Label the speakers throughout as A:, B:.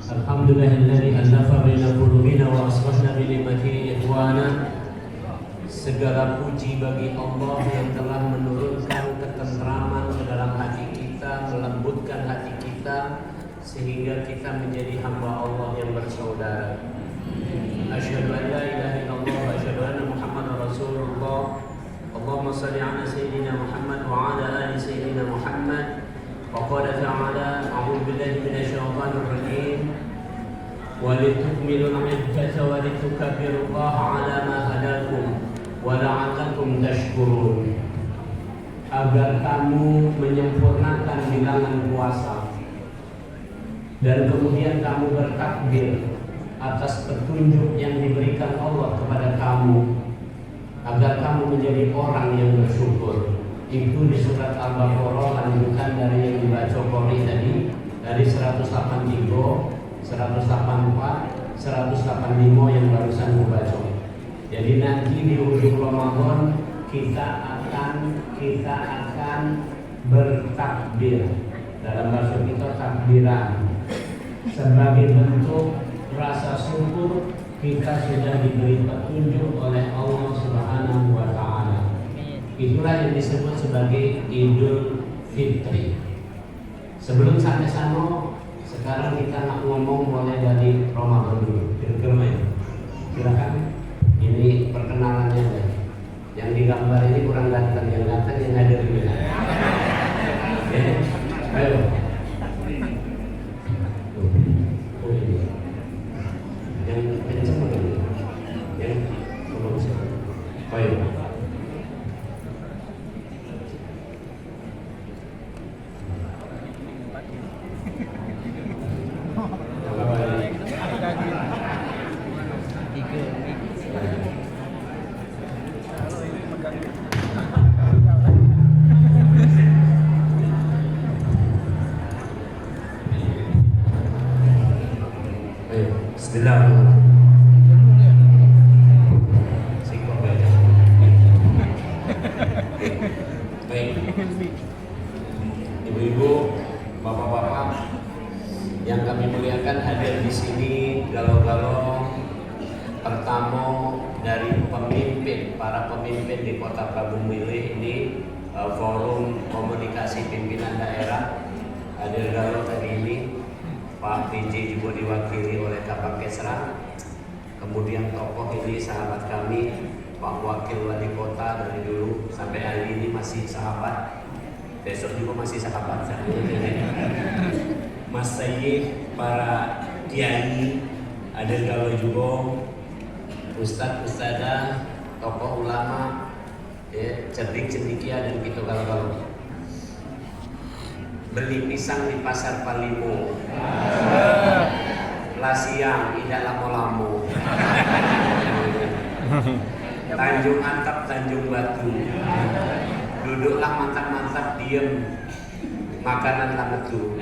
A: Alhamdulillahilladzi alafa baina qulubina wa asbahna bi ni'matihi ikhwana. Segala puji bagi Allah yang telah menurunkan ketentraman ke dalam hati kita, melembutkan hati kita sehingga kita menjadi hamba Allah yang bersaudara. Asyhadu an la ilaha illallah wa asyhadu anna Muhammadar Rasulullah. Allahumma shalli ala sayyidina Muhammad wa ala ali sayyidina Muhammad. Qala ta'ala a'udzu billahi minasyaitonir rajim. ولتكملوا العدة ولتكبروا الله على ما هداكم ولعلكم تشكرون. Agar kamu menyempurnakan bilangan puasa dan kemudian kamu bertakbir atas petunjuk yang diberikan Allah kepada kamu, agar kamu menjadi orang yang bersyukur. Itu di surat Al-Baqarah, lanjutan dari yang dibaca Qori tadi, dari 183, 184, 185 yang barusan membaca. Jadi nanti di ujung Ramadan kita akan bertakbir. Dalam bahasa kita takbiran sebagai bentuk rasa syukur kita sudah diberi petunjuk oleh Allah Subhanahu wa taala. Itulah yang disebut sebagai Idul Fitri. Sebelum sampai sana, sekarang kita nak ngomong mulai dari Ramadan dulu. Silakan. Ini perkenalannya deh. Yang digambar ini kurang ganteng, yang ganteng yang hadir di sini. Ayo. Oh ini. Yang kenceng ini. Yang belum sih. Ayo. Ibu-ibu, bapak-bapak yang kami muliakan, hadir di sini galau-galau pertama dari para pemimpin di Kota Prabu Mulih ini, forum komunikasi pimpinan daerah. Hadir galau tadi ini Pak PJ juga diwakili oleh Kapang Kesra. Kemudian tokoh ini sahabat kami, Pak Wakil Wali Kota dari dulu sampai hari ini masih sahabat. Besok juga masih sahabat. Mas Sayyid, para kiai, ada galau juga, ustadz, ustadzah, tokoh ulama, cerdik cendikia dan gitu galau-galau. Beli pisang di pasar Palimo, Lasiang, tidak lamo-lamo, Tanjung Atap, Tanjung Batu, duduklah mantap-mantap, diem, makanan lah betul.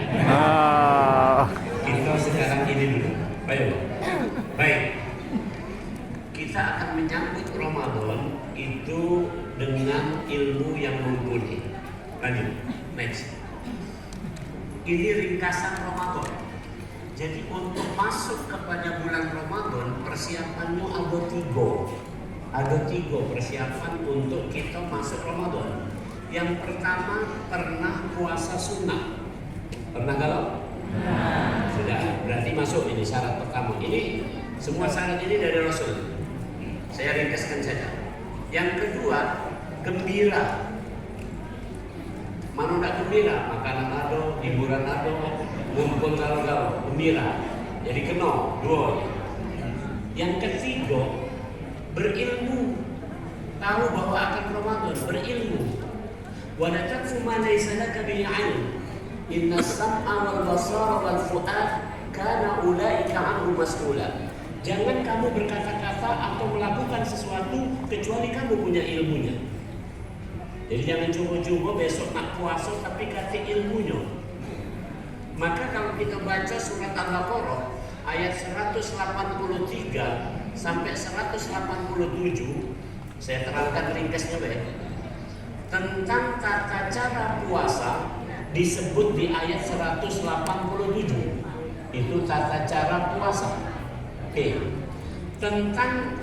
A: Kita sekarang ini dulu. Baik. Kita akan menyambut Ramadan itu dengan ilmu yang mumpuni. Lanjut, next. Ini ringkasan Ramadan. Jadi untuk masuk kepada bulan Ramadan, persiapannya ada tiga persiapan untuk kita masuk Ramadan. Yang pertama, pernah puasa sunnah. Pernah galau? Sudah, berarti masuk ini syarat pertama. Ini semua syarat ini dari Rasul. Saya ringkaskan saja. Yang kedua, gembira. Mana tidak gembira? Makanan ada, hiburan ada, ngumpul galau-galau, gembira. Jadi kena dua. Yang ketiga, berilmu. Tahu bahwa akan Ramadan, berilmu. Wa la taqfu ma laysa laka bihi 'ilm. Inna as-sam'a wal basara wal fu'ad kana ulaika 'anhu mas'ula. Jangan kamu berkata-kata atau melakukan sesuatu kecuali kamu punya ilmunya. Jadi jangan coba-coba besok nak puasa tapi kata ilmunya. Maka kalau kita baca surat Al-Baqarah ayat 183 sampai 187, saya terangkan ringkasnya tentang tata cara puasa disebut di ayat 187. Itu tata cara puasa. Oke. Tentang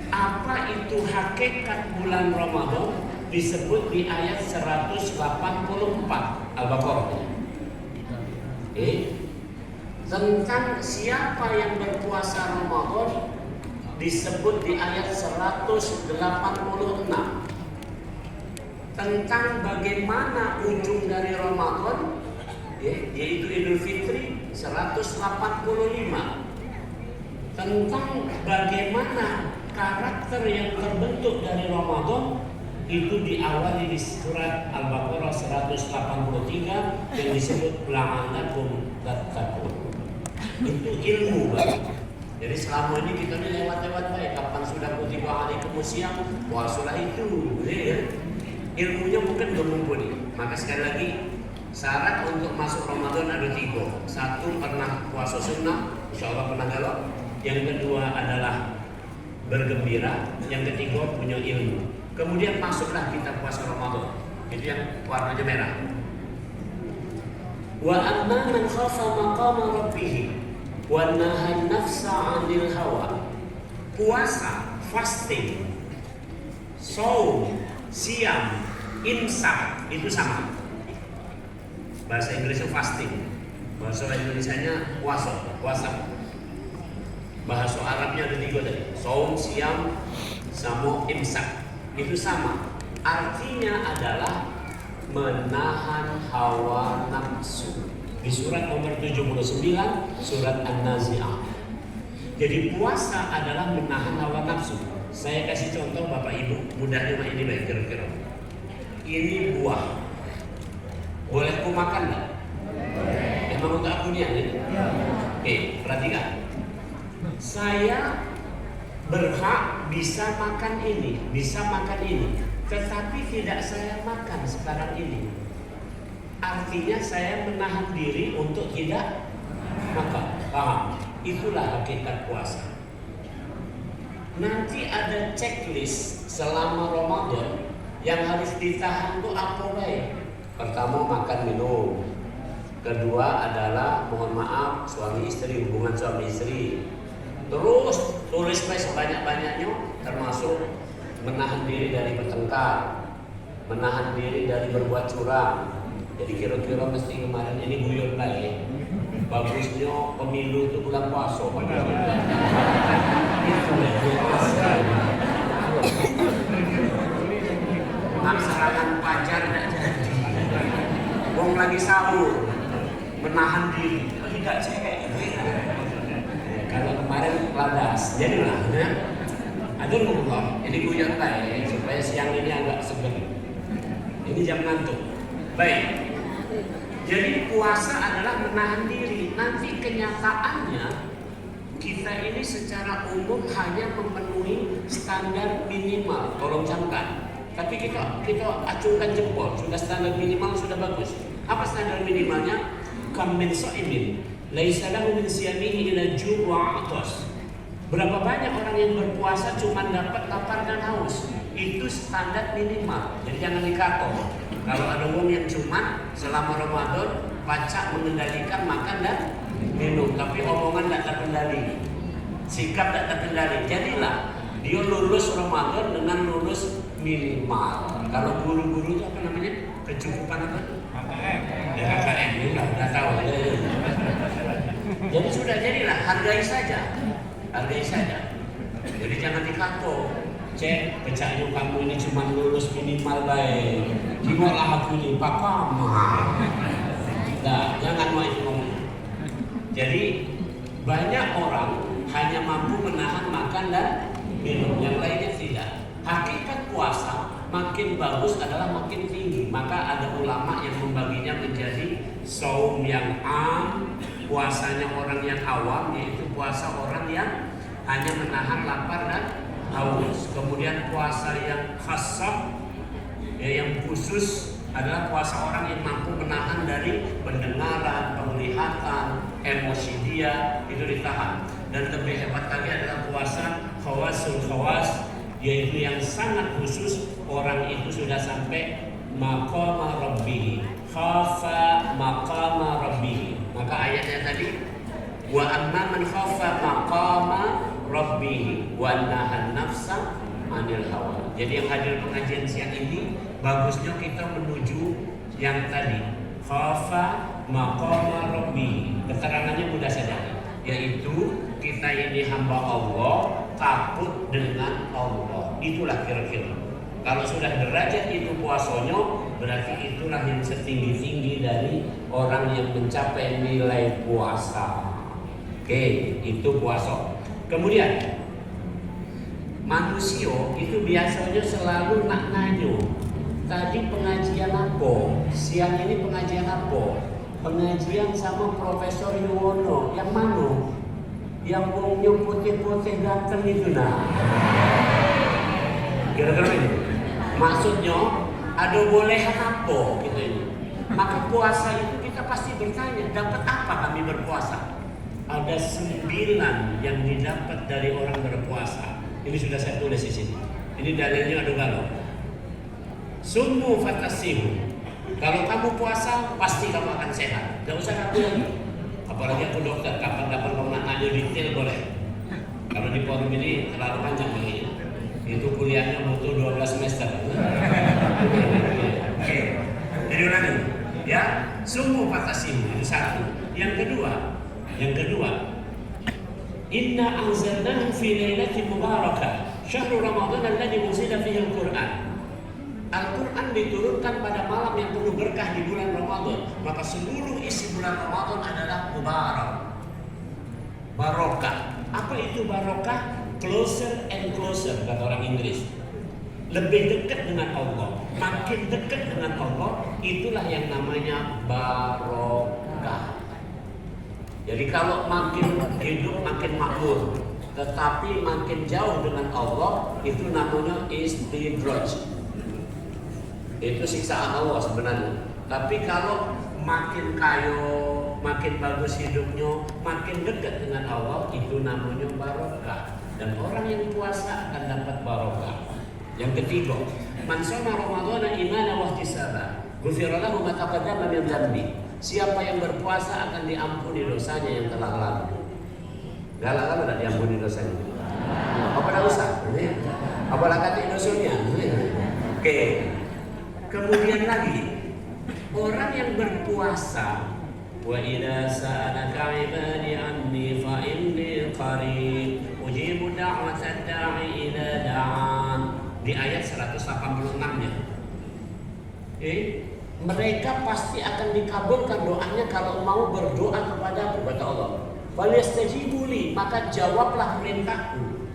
A: apa itu hakikat bulan Ramadan disebut di ayat 184 Al-Baqarah. Oke. Tentang siapa yang berpuasa Ramadan disebut di ayat 186. Tentang bagaimana ujung dari Ramadan, yaitu Idul Fitri 185. Tentang bagaimana karakter yang terbentuk dari Ramadan itu diawali di surat Al-Baqarah 183 yang disebut la'allakum tattaqun. Itu ilmu banget. Jadi selama ini kita ini lewat-lewat baik. Kapan sudah kutiba alaikumus syiyam, puasalah itu. Ilmunya mungkin belum mumpuni. Maka sekali lagi, syarat untuk masuk Ramadan ada 3. 1, pernah puasa sunnah, insya Allah pernah galau. Yang kedua adalah bergembira. Yang ketiga punya ilmu. Kemudian masuklah kita puasa Ramadan. Itu yang warnanya merah. Wa amma man khafa maqama rabbih wa nahan nafsa 'anil hawa. Puasa, fasting, saum, siam, imsak itu sama. Bahasa Inggrisnya fasting, bahasa Indonesianya puasa. Bahasa Arabnya ada 3 tadi, saum, siam, sama imsak. Itu sama. Artinya adalah menahan hawa nafsu. Di surat nomor 79, surat An-Nazi'ah. Jadi puasa adalah menahan hawa nafsu. Saya kasih contoh Bapak Ibu, mudahnya ini baik kira-kira. Ini buah. Boleh aku makan nggak? Emang untuk aku nih? Oke, perhatikan. Saya berhak bisa makan ini, tetapi tidak saya makan sekarang ini. Artinya saya menahan diri untuk tidak makan. Paham? Itulah hakikat puasa. Nanti ada checklist selama Ramadan yang harus ditahan itu apa baik? Pertama makan minum. Kedua adalah mohon maaf suami istri, hubungan suami istri. Terus tulis sebanyak-banyaknya, termasuk menahan diri dari bertengkar, menahan diri dari berbuat curang. Jadi kira-kira mesti kemarin ini guyon lagi. Bagusnya pemilu itu bulan puasa. Nak serangan pacar tidak jadi. Wong lagi sahur, menahan diri. Tidak cek. Kalau kemarin ladas, jadilah. Aduh, ini guyon lagi supaya siang ini agak seger. Ini jam ngantuk. Baik. Jadi puasa adalah menahan diri. Nanti kenyataannya kita ini secara umum hanya memenuhi standar minimal. Tolong camkan. Tapi kita acungkan jempol. Sudah standar minimal sudah bagus. Apa standar minimalnya? Kam min sha'imin laisa lahu min siyamihi ila ju' wa 'atas. Berapa banyak orang yang berpuasa cuma dapat lapar dan haus. Itu standar minimal. Jadi jangan dikato. Kalau ada orang yang cuma selama Ramadan pacak mengendalikan makan dan minum, tapi omongan tidak terkendali, sikap tidak terkendali. Jadilah dia lulus Ramadan dengan lulus minimal. Kalau guru-guru itu apa namanya? Kecukupan apa? KKM. Ya KKM ini udah tahu. Jadi sudah jadilah hargai saja. Jadi jangan dikato. Cek, pecahnya kamu ini cuma lulus minimal baik. Gimana aku ini pakam? Nah, jangan mau itu ngomong. Jadi banyak orang hanya mampu menahan makan dan minum, yang lainnya tidak. Hakikat puasa makin bagus adalah makin tinggi. Maka ada ulama yang membaginya menjadi saum yang am, puasanya orang yang awam, yaitu puasa orang yang hanya menahan lapar dan haus. Kemudian puasa yang khassah, yang khusus adalah puasa orang yang mampu menahan dari pendengaran, penglihatan, emosi dia itu ditahan. Dan lebih hebat lagi adalah puasa khawasul khawas, yaitu yang sangat khusus. Orang itu sudah sampai maqama rabbih, khafa Wa amma man khafa maqama rabbih wa nahan nafsa 'anil hawa. Jadi yang hadir pengajian siang ini bagusnya kita menuju yang tadi, khafa maqama rabbih. Keterangannya mudah saja, yaitu kita ini hamba Allah, takut dengan Allah. Itulah kira-kira. Kalau sudah derajat itu puasanya, berarti itulah yang setinggi-tinggi dari orang yang mencapai nilai puasa. Oke, itu puasa. Kemudian manusia itu biasanya selalu nak nanya, tadi pengajian apa? Siang ini pengajian apa? Pengajian sama Profesor Yuwono. Yang mana? Yang wongnya putih-putih ganteng itu nah. Kira-kira ini. Maksudnya ada bolehan apa gitu ini. Maka puasa itu kita pasti bertanya, dapat apa kami berpuasa? Ada 9 yang didapat dari orang berpuasa. Ini sudah saya tulis di sini. Ini dalilnya ada galau. Sumu fatasimu. Kalau kamu puasa, pasti kamu akan sehat. Tidak usah ragu lagi. Apalagi aku dokter, kapan-kapan kamu nak nanya detail boleh. Kalau di forum ini terlalu panjang begini. Itu kuliahnya butuh 12 semester. Oke. Jadi ulangi. Ya, sumu fatasimu. Itu satu. Yang kedua, inna anzalnahu fi lailatin mubarakah, syahrul Ramadan alladzi unzila fihi al-Qur'an. Al-Quran diturunkan pada malam yang penuh berkah di bulan Ramadan. Maka seluruh isi bulan Ramadan adalah mubarak, barokah. Apa itu barokah? Closer and closer, kata orang Inggris. Lebih dekat dengan Allah. Makin dekat dengan Allah, itulah yang namanya barokah. Jadi kalau makin hidup makin makmur, tetapi makin jauh dengan Allah, itu namanya istidraj. Itu siksaan Allah sebenarnya. Tapi kalau makin kaya, makin bagus hidupnya, makin dekat dengan Allah, itu namanya barokah. Dan orang yang puasa akan dapat barokah. Yang ketiga, man shoma Ramadhana imanan wa ihtisaban, ghufira lahu ma taqaddama min dhanbi. Siapa yang berpuasa akan diampuni dosanya yang telah lalu. Galak-galak tidak diampuni dosanya. Apa dah usah? Apalah kata dosanya? Oke. Kemudian lagi, orang yang berpuasa, wa idza sa'alaka 'ibadi 'anni fa inni qarib ujibu da'watad da'i idza da'an. Di ayat 186-nya. Mereka pasti akan dikabulkan doanya kalau mau berdoa kepada Allah. Falyastajibu li, maka jawablah perintahku.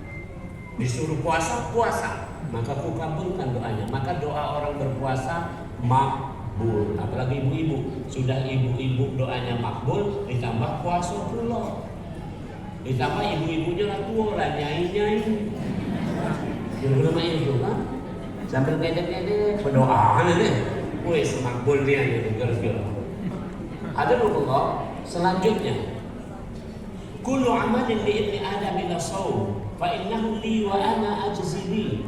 A: Disuruh puasa, puasa. Maka aku kabulkan doanya. Maka doa orang berpuasa makbul. Apalagi ibu-ibu, sudah ibu-ibu doanya makbul, ditambah puasa pula. Ditambah ibu-ibunya lah tua lah, nyai-nyai. Yang nama itu kan, sambil ngedek-ngedek berdoa nih. Wih, makbul dia nih, kira-kira. Ada Allah selanjutnya. Kullu amalin li ibni Adam ila shaum, fa innahu li wa ana ajzi bi.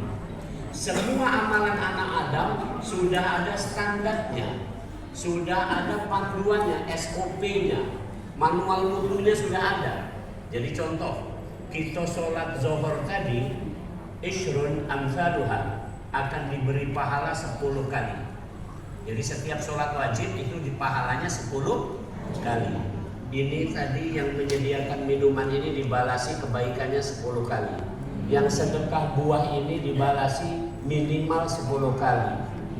A: Semua amalan anak Adam sudah ada standarnya, sudah ada panduannya, SOP-nya, manual mutunya sudah ada. Jadi contoh, kita sholat zuhur tadi, ishrun amsaluha, akan diberi pahala 10 kali. Jadi setiap sholat wajib itu dipahalanya 10 kali. Ini tadi yang menyediakan minuman ini dibalasi kebaikannya 10 kali. Yang sedekah buah ini dibalasi minimal 10 kali.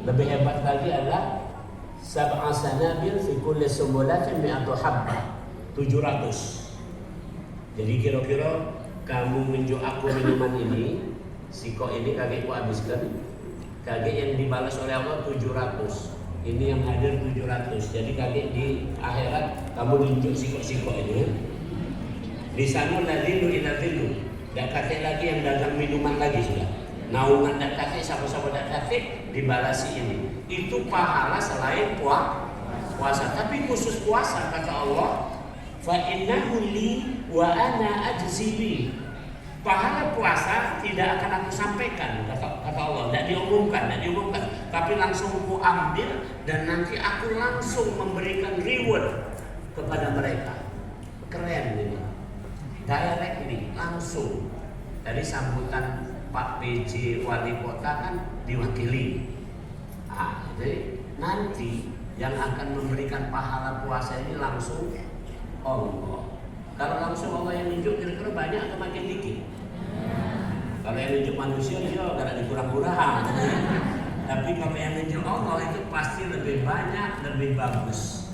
A: Lebih hebat lagi adalah sab'a sanabil fi kulli sumbulatin mi'atu habbah, 700. Jadi kira-kira kamu menunjuk aku minuman ini, siko ini kakekku habiskan. Kakek yang dibalas oleh Allah 700. Ini yang hadir 700. Jadi kakek di akhirat kamu tunjuk siko-siko ini. Di sana ladilu ila dilu. Dan kakek lagi yang dagang minuman lagi sudah. Naungan dan kakek, sama-sama dan kakek dibalasi ini. Itu pahala selain puasa. Tapi khusus puasa kata Allah, fa innahu li wa ana ajzi bi. Pahala puasa tidak akan aku sampaikan kata Allah, tidak diumumkan, tapi langsung aku ambil dan nanti aku langsung memberikan reward kepada mereka. keren ini. Direct ini langsung dari sambutan Pak PJ Wali Kota kan diwakili. Jadi nanti yang akan memberikan pahala puasa ini langsung Allah. Kalau langsung Allah yang nunjuk kira-kira banyak atau makin dikit? Kalau yang nunjuk manusia dia agak dikurang-kurang. Tapi kalau yang nunjuk Allah itu pasti lebih banyak, lebih bagus.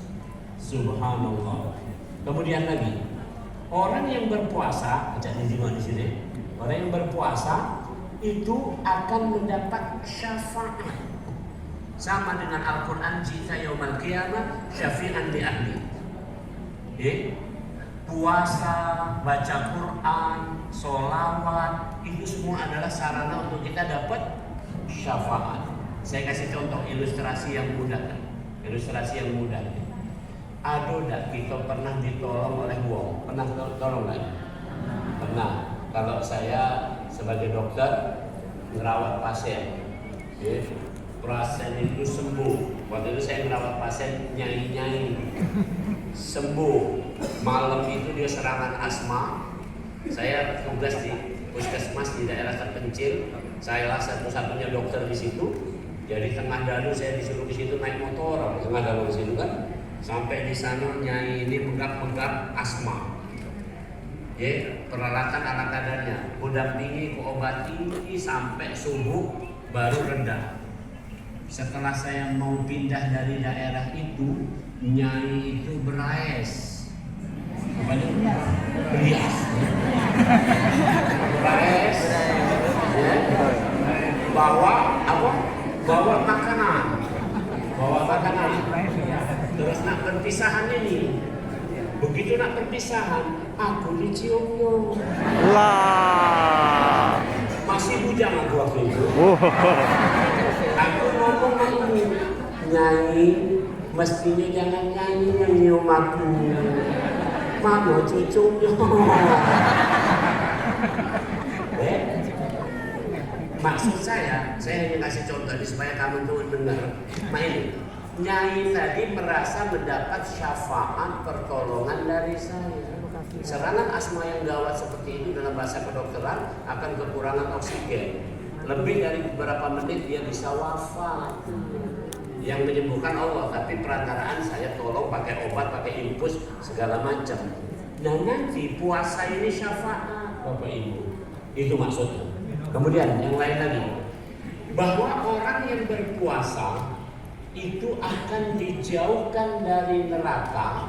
A: Subhanallah. Kemudian lagi, orang yang berpuasa, jadi di sini, orang yang berpuasa itu akan mendapat syafaat. Sama dengan Al-Quran, jika yaumal qiyamah syafi'an li ahli. Puasa, baca Quran, sholawat, itu semua adalah sarana untuk kita dapat syafaat. Saya kasih contoh ilustrasi yang mudah. Ilustrasi yang mudah. Aduh, kita pernah ditolong oleh wong. Pernah tolong nggak? Pernah. Kalau saya sebagai dokter merawat pasien, pasien itu sembuh. Waktu itu saya merawat pasien nyai sembuh. Malam itu dia serangan asma. Saya tugas di puskesmas di daerah terpencil. Saya lah satu-satunya dokter di situ. Jadi tengah dalu saya disuruh di situ naik motor, tengah dalu di situ kan. Sampai di sana nyai ini menggap asma. Peralatan ala kadarnya, kudampingi, kuobati sampai subuh baru reda. Setelah saya mau pindah dari daerah itu, nyai itu berais. Berias. Berais. Bawa apa? Bawa makanan. Terus nak perpisahan ini. Begitu nak perpisahan, aku diciumnya.
B: Lah.
A: Masih bujang aku waktu itu. Aku ngomong ke ibu, Nyai, mestinya jangan nyanyi yang nyium aku. Mana cucunya? Maksud saya hanya kasih contoh ini supaya kamu tuh dengar. Ini, Nyai tadi merasa mendapat syafaat pertolongan dari saya. Serangan asma yang gawat seperti itu dalam bahasa kedokteran akan kekurangan oksigen. Lebih dari beberapa menit dia bisa wafat. Yang menyembuhkan Allah, tapi perantaraan saya tolong pakai obat, pakai infus segala macam. Nah nanti puasa ini syafaat Bapak Ibu. Itu maksudnya. Kemudian yang lain lagi, bahwa orang yang berpuasa itu akan dijauhkan dari neraka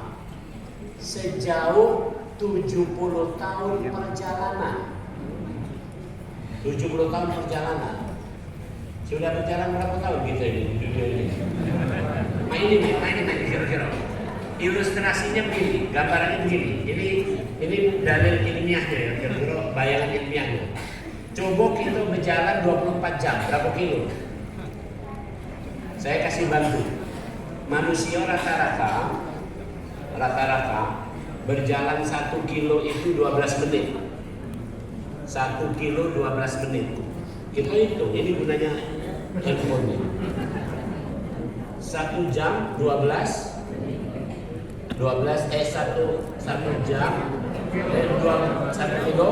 A: sejauh 70 tahun perjalanan. 70 tahun perjalanan. Sudah berjalan berapa tahun kita ini di dunia ini? Main kira-kira. Ilustrasinya begini, gambarannya begini. Ini dalil ilmiahnya ya, kira-kira bayangan ilmiahnya. Coba kita berjalan 24 jam, berapa kilo? Saya kasih bantu. Manusia rata-rata berjalan 1 kilo itu 12 menit. 1 kilo 12 menit. Kita hitung, ini gunanya handphone ini. 1 jam 12 1 jam 1 kilo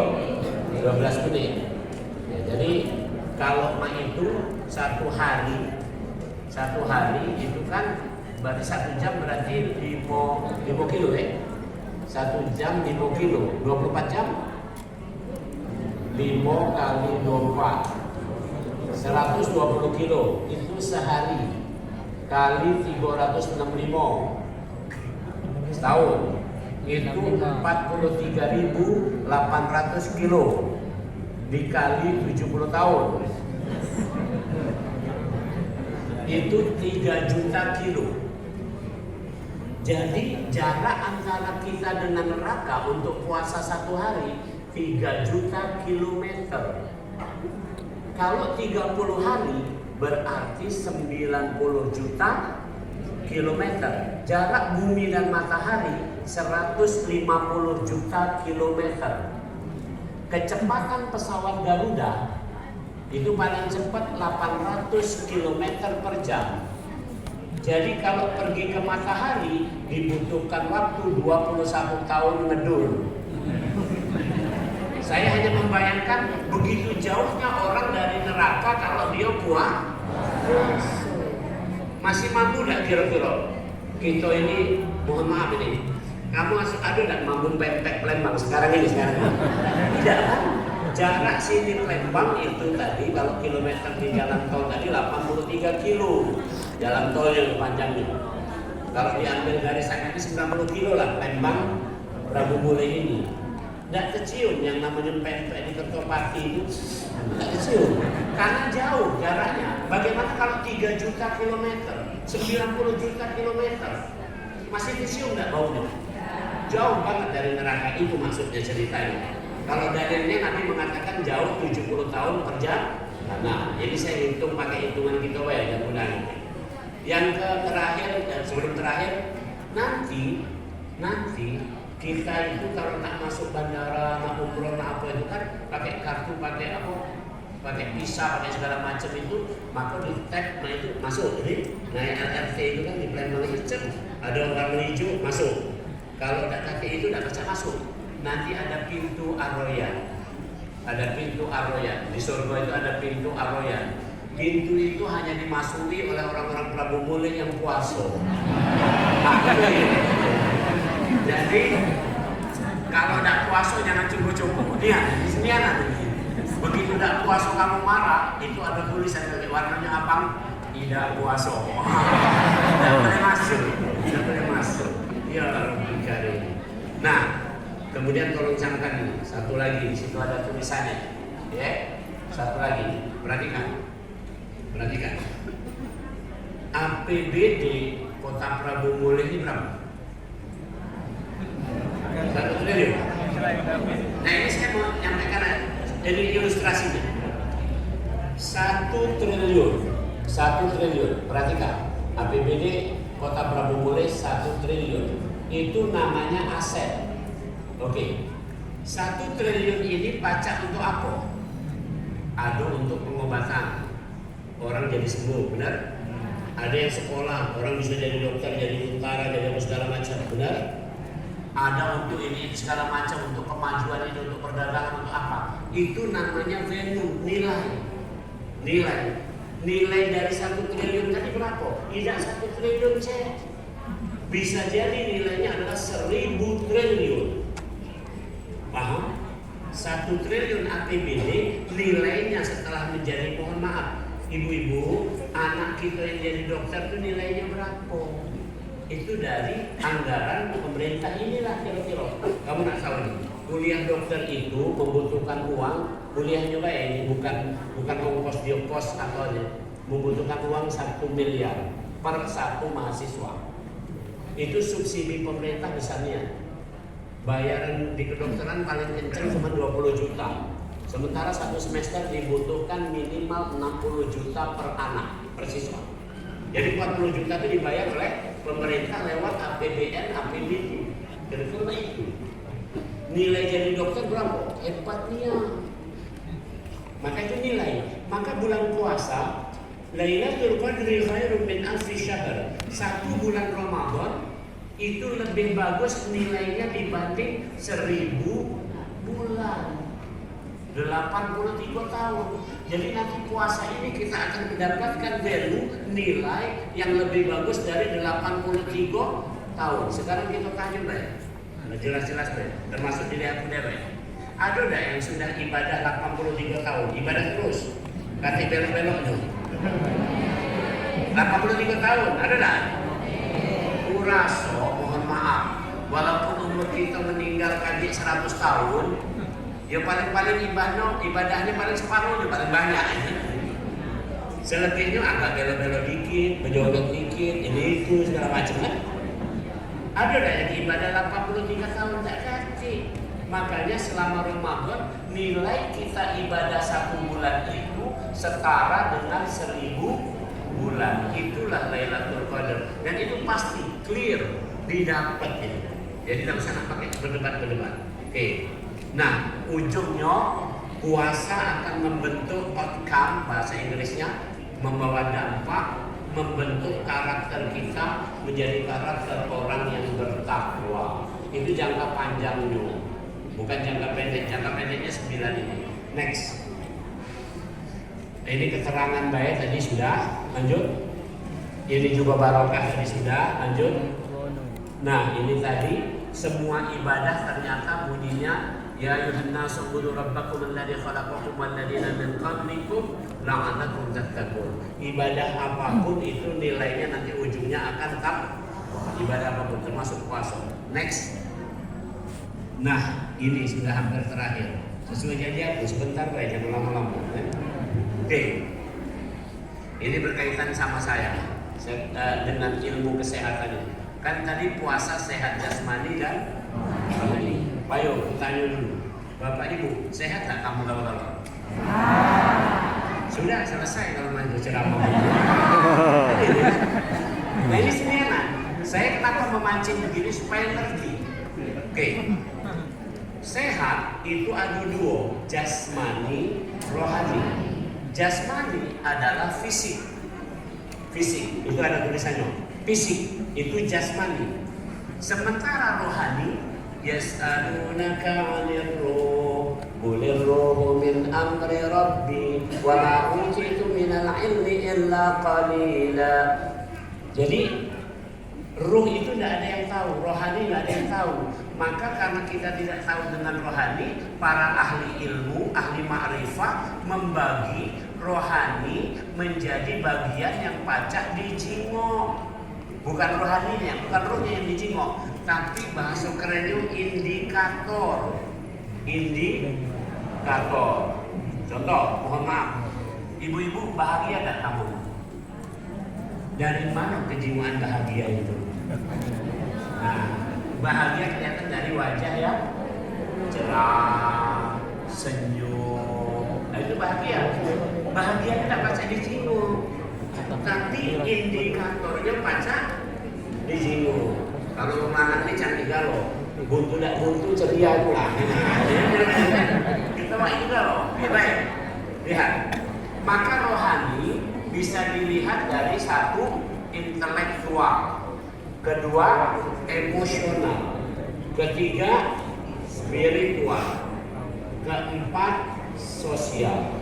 A: 12 menit. Ya, jadi kalau itu satu hari itu kan berarti 1 jam berarti 5 kilo ya. 1 jam 5 kilo, 24 jam 5 kali 24 120 kilo itu sehari kali 365 setahun itu 43.800 kilo dikali 70 tahun itu 3 juta kilo. Jadi jarak antara kita dengan neraka untuk puasa 1 hari 3 juta kilometer. Kalau 30 hari berarti 90 juta kilometer. Jarak bumi dan matahari 150 juta kilometer. Kecepatan pesawat Garuda itu paling cepat 800 km per jam. Jadi kalau pergi ke matahari dibutuhkan waktu 21 tahun ngedur. Saya hanya membayangkan begitu jauhnya orang dari neraka kalau dia puasa. Masih mampu gak kira-kira? Kita ini, mohon maaf ini, kamu ada gak mampu pempek Palembang sekarang ini? Tidak kan? Jarak sini Palembang itu tadi kalau kilometer di jalan tol tadi 83 kilo jalan tol yang panjangnya. Kalau diambil dari sana ini 90 kilo lah Palembang Prabu Mule ini. Tidak kecium yang namanya pempek di Kertopati itu, tidak kecium karena jauh jaraknya. Bagaimana kalau 3 juta kilometer, 90 juta kilometer, masih kecium nggak baunya? Jauh banget dari neraka, itu maksudnya ceritanya. Kalau dalilnya Nabi mengatakan jauh 70 tahun kerja. Nah, jadi saya hitung pakai hitungan kita ya mudah-mudahan. Yang terakhir dan sebelum terakhir, nanti kita itu kalau nak masuk bandara, nak umroh, nak apa itu kan pakai kartu, pakai apa, pakai visa, pakai segala macam itu, maka di tag, nah itu masuk. Jadi naik LRT itu kan di Palembang itu ada orang hijau masuk. Kalau tidak pakai itu tidak bisa masuk. Nanti ada pintu Arroyan, ada pintu Arroyan di surga itu ada pintu Arroyan. Pintu itu hanya dimasuki oleh orang-orang Prabu Mule yang puasa. Jadi kalau tidak puasa jangan cukup-cukup. Lihat di sini ada. Begitu tidak puasa kamu marah, itu ada tulisan dari warnanya apa? Tidak puasa. Tidak boleh masuk. Tidak boleh masuk. Ya Rabbi Karim. Nah, kemudian tolong camkan ini. Satu lagi di situ ada tulisannya. Ya, satu lagi. Perhatikan. APBD Kota Prabu Mule ini berapa? 1 triliun. Nah ini saya mau nyampaikan jadi ilustrasinya. 1 triliun. Perhatikan. APBD Kota Prabu Mule 1 triliun. Itu namanya aset. Oke. 1 triliun ini pajak untuk apa? Ada untuk pengobatan. Orang jadi sembuh, benar? Ada yang sekolah, orang bisa jadi dokter, jadi tentara, jadi apa segala macam, benar? Ada untuk ini segala macam, untuk kemajuan ini, untuk perdagangan, untuk apa? Itu namanya value, nilai dari 1 triliun tadi berapa? Tidak 1 triliun cek. Bisa jadi nilainya adalah 1000 triliun. Paham? 1 triliun APBD nilainya setelah menjadi, mohon maaf, ibu-ibu, anak kita yang jadi dokter itu nilainya berapa? Itu dari anggaran pemerintah inilah kira-kira. Kamu nak tahu nih, kuliah dokter itu membutuhkan uang. Kuliah juga ya ini bukan ongkos diokos atau membutuhkan uang 1 miliar per 1 mahasiswa. Itu subsidi pemerintah misalnya. Bayaran di kedokteran paling kencang cuma 20 juta. Sementara 1 semester dibutuhkan minimal 60 juta per anak, per siswa. Jadi 40 juta itu dibayar oleh pemerintah lewat APBN, APBD. Kira-kira itu. Nilai jadi dokter berapa? Hebatnya. Maka itu nilai. Maka bulan puasa, Lailatul Qadri khairun min alfi syahr. 1 bulan Ramadan itu lebih bagus nilainya dibanding 1000 bulan. 83 tahun. Jadi nanti puasa ini kita akan mendapatkan value nilai yang lebih bagus dari 83 tahun. Sekarang kita tanya Mbak. Jelas-jelas Mbak. Termasuk dilihat Mbak. Ada enggak yang sudah ibadah 83 tahun? Ibadah terus. Kata belok-beloknya. 83 tahun, ada enggak? Uraso, mohon maaf. Walaupun umur kita meninggal kaji 100 tahun, ya paling-paling ibadahnya paling separuhnya paling banyak. Selebihnya agak belok-belok dikit, berjoget dikit, ini itu segala macam kan. Ada yang ibadah 83 tahun tak kaji. Makanya selama Ramadan nilai kita ibadah 1 bulan itu setara dengan 1000 bulan. Itulah Lailatul Qadar. Dan itu pasti clear didapat ya. Jadi tidak usah pakai berdebat-berdebat. Oke. Nah, ujungnya puasa akan membentuk outcome, bahasa Inggrisnya membawa dampak membentuk karakter kita menjadi karakter orang yang bertakwa. Itu jangka panjangnya, bukan jangka pendek. Jangka pendeknya 9 ini. Next. Ini keterangan baik tadi sudah, lanjut. Ini juga barokah tadi sudah, lanjut. Nah, ini tadi semua ibadah ternyata bunyinya ya ayyuhan nasu ubudu rabbakum alladzi khalaqakum walladzina min qablikum la'allakum tattaqun. Ibadah apapun itu nilainya nanti ujungnya akan tetap ibadah apapun termasuk puasa. Next. Nah, ini sudah hampir terakhir. Sesuai janji aku sebentar baik, jangan lama-lama. Oke. Ini berkaitan sama saya dengan ilmu kesehatan ini. Kan tadi puasa sehat jasmani dan rohani. Ayo tanya dulu, Bapak Ibu sehat tak kamu kalau? Sudah selesai kalau mau ceramah. Nah ini sebenarnya saya kenapa memancing begini supaya ngerti. Oke. Sehat itu ada dua, jasmani, rohani. Jasmani adalah fisik. Fisik itu ada tulisannya. Fisik itu jasmani. Sementara rohani yas'alunaka 'anir ruh qulir ruhu min amri rabbi wa ma utitu minal ilmi illa qalila. Jadi ruh itu tidak ada yang tahu, rohani tidak ada yang tahu. Maka karena kita tidak tahu dengan rohani, para ahli ilmu, ahli ma'rifah membagi rohani menjadi bagian yang pacak dijingok. Bukan rohaninya, bukan ruhnya yang dijingok, tapi bahasa kerennya indikator. Indikator. Contoh, mohon maaf, ibu-ibu bahagia gak kamu? Dari mana kejiwaan bahagia itu? Nah, bahagia kelihatan dari wajah yang cerah, senyum. Nah, itu bahagia. Bahagia tidak pacak dijingok, tapi indikatornya pacak dijingok. Kalau mangan ini cantik galau, buntu tidak buntu ceria pula. Kita mah ini galau. Baik, lihat. Maka rohani bisa dilihat dari satu, intelektual, kedua emosional, ketiga spiritual, keempat sosial.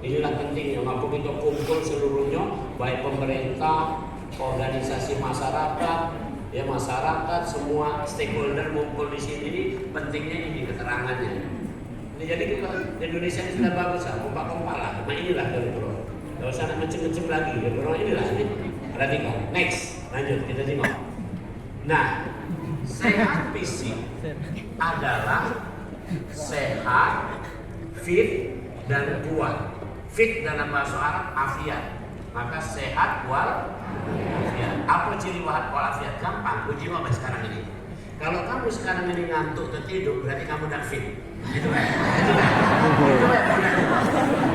A: Inilah pentingnya, maka kita kumpul seluruhnya, baik pemerintah, organisasi masyarakat, ya masyarakat, semua stakeholder ngumpul di sini. Pentingnya ini keterangannya. Ini jadi kita Indonesia ini sudah bagus, kompak-kompak lah. Nah inilah dari bro. Gak usah macam-macam lagi, ya bro. Inilah ini. Perhatikan. Next, lanjut kita tengok. Nah, sehat fisik adalah sehat, fit dan kuat. Fit dalam bahasa Arab afiat. Maka sehat wal afiat. Apa ciri wal afiat? Gampang, uji apa sekarang ini? Kalau kamu sekarang ini ngantuk tertidur, berarti kamu tidak fit. Itu kan? Itu kan?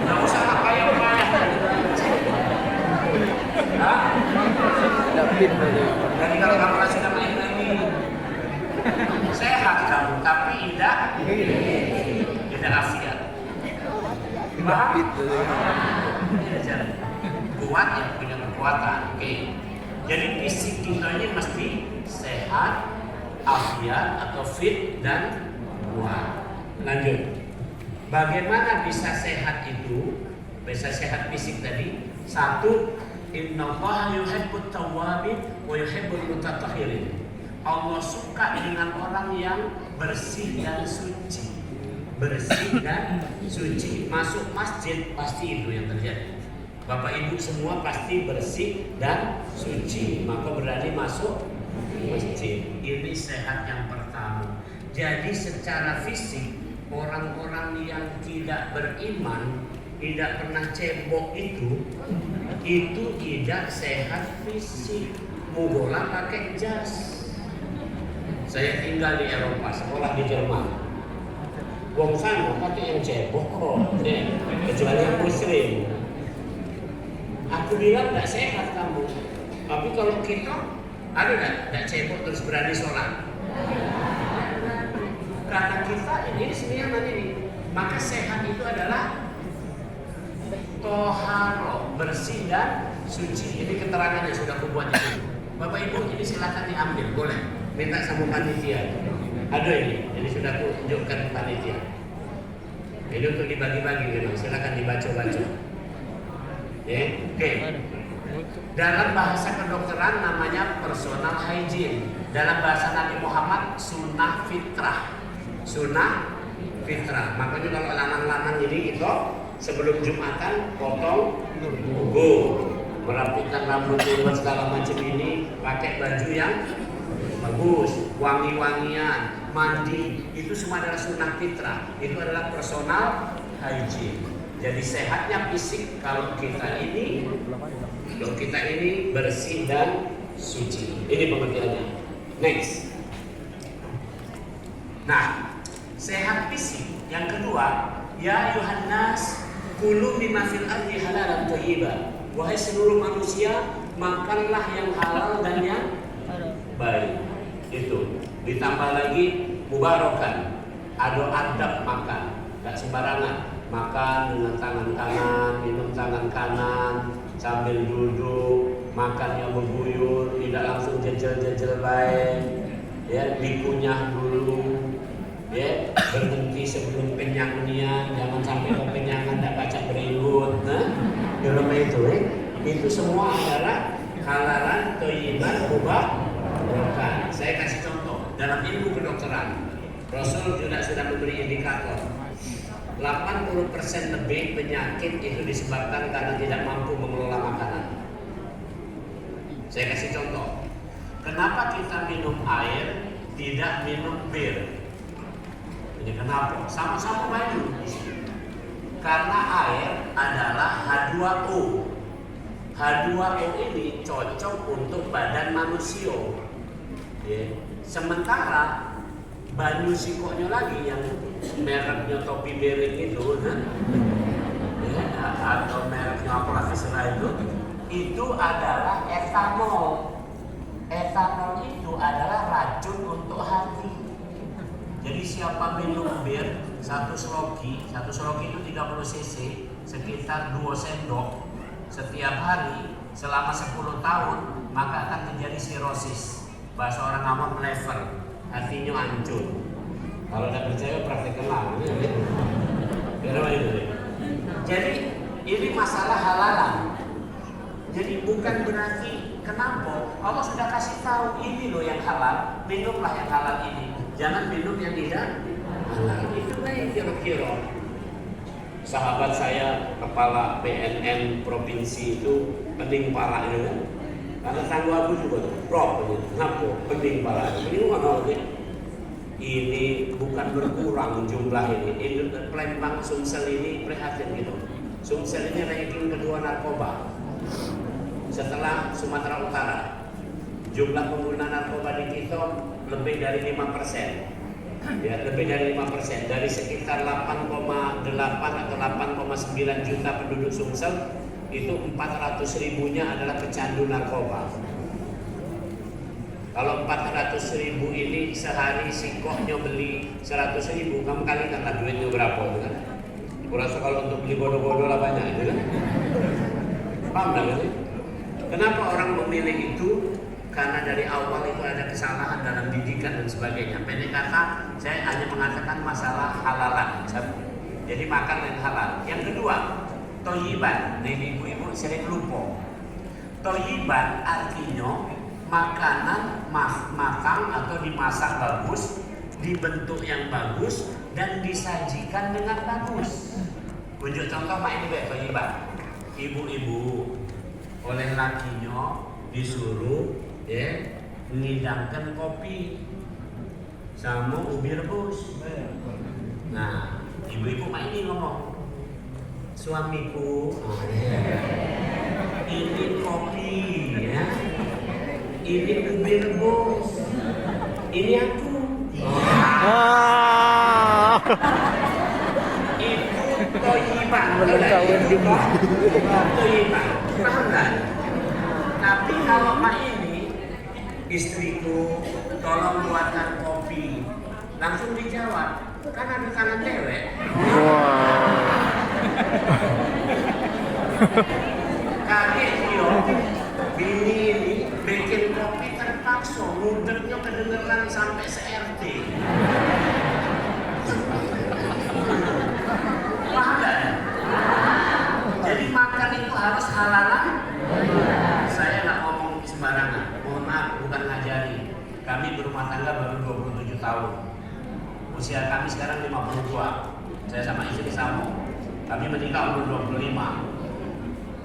A: Tidak usah apa-apa. Tidak fit. Jadi kalau kamu masih tidak main ini, sehat kamu, tapi tidak afiat. Paham? Kuat yang punya kekuatan. Oke. Jadi fisik kita ini mesti sehat, afiat atau fit dan kuat. Lanjut. Bagaimana bisa sehat itu? Bisa sehat fisik tadi. Satu, innallaha yuhibbut tawwabin wa yuhibbul mutatahhirin. Allah suka dengan orang yang bersih dan suci. Bersih dan suci. Masuk masjid pasti itu yang terjadi. Bapak Ibu semua pasti bersih dan suci, maka berani masuk masjid. Ini sehat yang pertama. Jadi secara fisik orang-orang yang tidak beriman, tidak pernah cebok itu tidak sehat fisik. Mugola pakai jas. Saya tinggal di Eropa, sekolah di Jerman. Wong sana pakai yang cebok kok, kecuali yang muslim. Aku bilang tidak sehat kamu. Tapi kalau kita ada tidak cebok terus berani sholat. Karena kita ini sebenarnya ini. Maka sehat itu adalah toharo, bersih dan suci. Ini keterangannya sudah aku buat ini. Bapak Ibu ini silakan diambil, boleh. Minta sama panitia. Ada ini sudah aku tunjukkan ke panitia. Ini untuk dibagi-bagi gitu. Silakan dibaca-baca. Ya, oke. Dalam bahasa kedokteran namanya personal hygiene. Dalam bahasa Nabi Muhammad sunnah fitrah. Sunnah fitrah. Makanya kalau lanang-lanang ini itu sebelum Jumatan potong kuku, merapikan rambut segala macam ini, pakai baju yang bagus, wangi-wangian, mandi, itu semua adalah sunnah fitrah. Itu adalah personal hygiene. Jadi sehatnya fisik kalau kita ini bersih dan suci. Ini pengertiannya. Next. Nah, sehat fisik yang kedua, ya Yohanes kulu mimma fil ardi halalan thayyiban. Wahai seluruh manusia, makanlah yang halal dan yang baik. Itu ditambah lagi mubarakan, ada adab makan, gak sembarangan makan dengan tangan kanan, minum tangan kanan sambil duduk, makannya berguyur, tidak langsung jejel-jejel baik, ya dikunyah dulu, ya berhenti sebelum kenyang nian, jangan sampai kekenyangan tidak baca berikut, dalam itu semua adalah halalan thayyiban mubarakan. Saya kasih contoh dalam ilmu kedokteran, Rasul juga sudah memberi indikator 80% lebih penyakit itu disebabkan karena tidak mampu mengelola makanan. Saya kasih contoh, kenapa kita minum air tidak minum bir? Ini kenapa? Sama-sama banyak. Karena air adalah H2O. H2O ini cocok untuk badan manusia. Sementara banyu sikoknya lagi yang mereknya topi bering itu, atau mereknya apa terserah itu adalah etanol. Etanol itu adalah racun untuk hati. Jadi siapa minum bir satu sloki itu 30 cc, sekitar 2 sendok setiap hari selama 10 tahun, maka akan terjadi sirosis. Bahasa orang awam lever, hatinya hancur. Kalau tidak percaya praktekkan. Jadi ini masalah halalan. Jadi bukan berarti kenapa Allah sudah kasih tahu ini loh yang halal, minumlah yang halal ini. Jangan minum yang tidak halal. Itu yang kira-kira. Sahabat saya kepala BNN provinsi itu pening pala itu kan. Karena tanggung aku juga Prof, kenapa pening pala? Ini bukan berkurang jumlah ini. Palembang Sumsel ini prihatin gitu. Sumsel ini ranking kedua narkoba setelah Sumatera Utara. Jumlah pengguna narkoba di kita lebih dari 5%. Ya, lebih dari 5%. Dari sekitar 8,8 atau 8,9 juta penduduk Sumsel, itu 400.000-nya adalah pecandu narkoba. Kalau 400.000 ini sehari sikoknya beli 100.000, kamu kalikanlah duitnya berapa itu kan? Kurasa kalau untuk beli bodoh-bodoh lah banyak itu kan? Paham kan? Kenapa orang memilih itu? Karena dari awal itu ada kesalahan dalam didikan dan sebagainya. Pendek kata, saya hanya mengatakan masalah halalan. Jadi makan yang halal. Yang kedua, thayyiban. Nah, ibu-ibu sering lupa. Thayyiban artinya makanan matang atau dimasak bagus, dibentuk yang bagus, dan disajikan dengan bagus. Unjuk contoh mak ini baik thayyiban. Ibu-ibu oleh lakinya disuruh ngidangkan kopi sama ubi rebus. Nah, ibu-ibu mak ini ngomong, suamiku, ini kopi ya, ini ubi rebus, ini aku. Itu thayyiban, thayyiban, paham kan? Tapi kalau mak ini, istriku, tolong buatkan kopi, langsung dijawab, kan ada tangan cewek. Kaget dia, Gudegnya kedengeran sampai se-RT. Paham gak ya? Jadi makan itu harus halalan. Saya nggak ngomong sembarangan. Mohon maaf, bukan ngajari. Kami berumah tangga baru 27 tahun. Usia kami sekarang 52. Saya sama istri sama. Kami menikah umur 25.